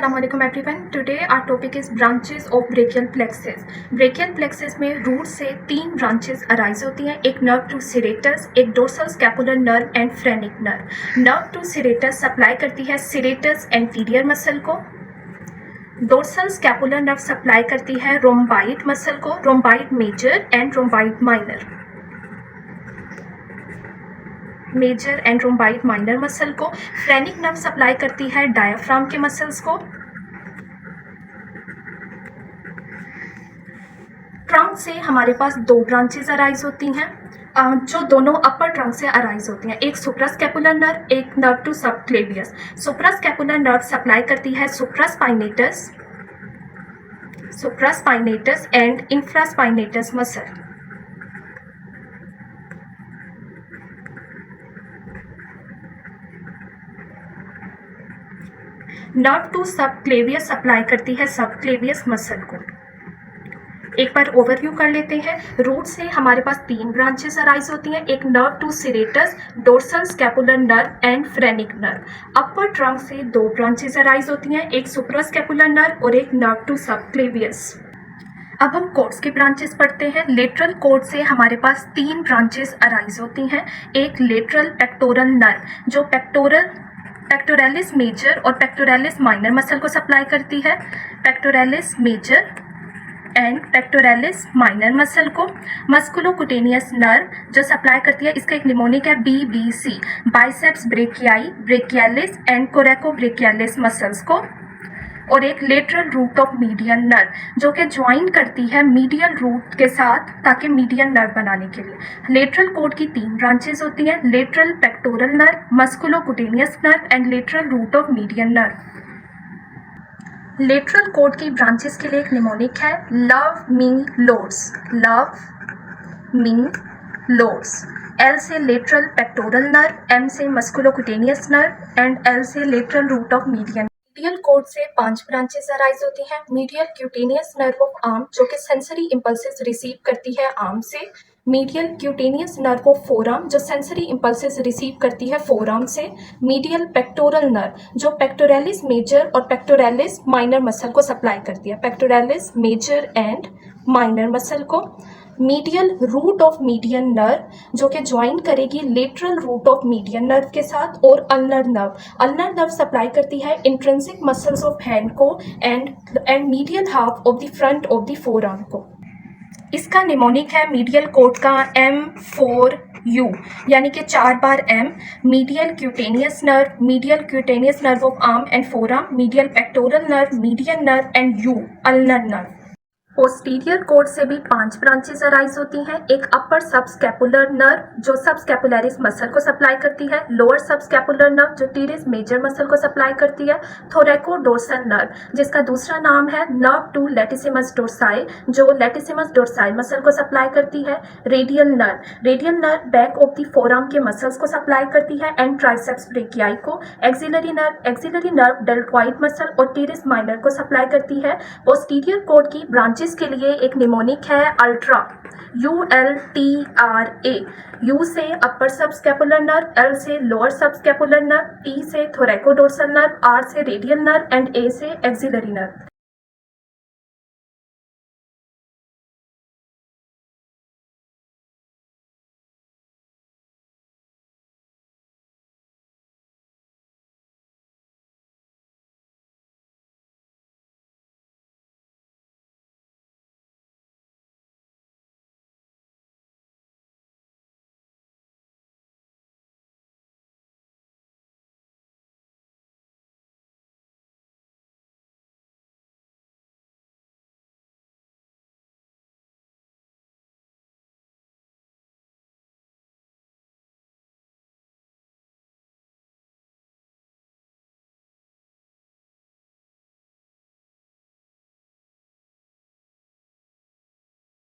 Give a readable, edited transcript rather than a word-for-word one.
अस्सलाम वालेकुम everyone. Today our topic is branches of brachial plexus. Brachial plexus में root से 3 ब्रांचेस अराइज होती हैं, एक नर्व टू सिरेटस, एक dorsal scapular nerve and phrenic nerve. Nerve to serratus supply करती है सिरेटस एंटीरियर मसल को, डोर्सल स्कैपुलर नर्व सप्लाई करती है रोम्बाइड मसल को, rhomboid major and rhomboid minor, major and rhomboid minor muscle को। Phrenic nerve supply करती है diaphragm के मसल्स को। ट्रंक से हमारे पास 2 ब्रांचेस अराइज होती हैं, जो दोनों अपर ट्रंक से अराइज होती हैं, एक सुप्रास्कैपुलर नर्व, एक nerve to subclavius. Suprascapular nerve supply करती है supraspinatus and infraspinatus muscle. Nerve to subclavius supply करती है सबक्लेवियस मसल को। एक बार ओवरव्यू कर लेते हैं। रूट से हमारे पास 3 ब्रांचेस अराइज होती हैं, एक nerve to serratus, dorsal scapular nerve and phrenic nerve. Upper trunk से 2 ब्रांचेस अराइज होती हैं, एक सुप्रास्कैपुलर नर्व और एक नर्व टू सबक्लेवियस। अब हम कोड्स के ब्रांचेस पढ़ते हैं। लेटरल कोड से हमारे पास 3 ब्रांचेस अराइज होती हैं, एक लेटरल पेक्टोरल नर्व जो पेक्टोरलिस मेजर और पेक्टोरलिस माइनर मसल को सप्लाई करती है, pectoralis major and pectoralis minor muscle को। मस्कुलोकुटेनियस नर्व जो सप्लाई करती है, इसका एक निमोनिक है BBC, biceps brachii, brachialis and coracobrachialis muscles को। और एक lateral root of median nerve जो कि ज्वाइन करती है मीडियल रूट के साथ ताकि मीडियन नर्व बनाने के लिए। लेटरल कोड की 3 ब्रांचेस होती हैं, lateral pectoral nerve, musculocutaneous nerve and lateral root of median nerve. Lateral cord की ब्रांचेस के लिए एक निमोनिक है लव मी लोड्स। L से लेटरल पेक्टोरल नर्व, M से मस्कुलोकुटेनियस नर्व एंड L से lateral root of median. Medial cord से 5 branches arise होती हैं, medial cutaneous nerve of arm जो कि सेंसरी इंपल्सेस रिसीव करती है आर्म से, medial cutaneous nerve of forearm जो सेंसरी इंपल्सेस रिसीव करती है फोरआर्म से, मीडियल पेक्टोरल नर्व जो पेक्टोरलिस मेजर और पेक्टोरलिस माइनर मसल को सप्लाई करती है, pectoralis major and minor muscle को। Medial root of median nerve जो कि ज्वाइन करेगी lateral root of median nerve के साथ, और अल्नर नर्व सप्लाई करती है इंट्रिंसिक मसल्स ऑफ हैंड को and medial half of the front of the forearm को। इसका निमोनिक है मीडियल कोड का M4U यानी कि 4 बार M। Medial cutaneous nerve of arm and forearm, medial pectoral nerve, median nerve and U ulnar nerve. Posterior code से भी 5 branches arise होती हैं, एक अपर सबस्कैपुलर नर्व जो सबस्कैपुलरिस मसल को सप्लाई करती है, लोअर सबस्कैपुलर नर्व जो टीरिस मेजर मसल को सप्लाई करती है, थोरैकोडोर्सल नर्व जिसका दूसरा नाम है नर्व टू लेटिसिमस डोर्साई जो लेटिसिमस डोर्साई मसल को सप्लाई करती है, radial nerve back of the forearm के मसल्स को सप्लाई करती है एंड ट्राइसेप्स ब्रेकियाई को। एक्सिलरी नर्व डेल्टॉइड मसल और टीरिस माइनर को सप्लाई करती है। पोस्टीरियर कोड की ब्रांच जिसके लिए एक निमोनिक है अल्ट्रा ULTRA। U से अपर सबस्कैपुलर नर्व, L से लोअर सबस्कैपुलर नर्व, T से थोरैकोडोर्सल नर्व, R से रेडियल नर्व एंड A से एक्सिलरी नर्व।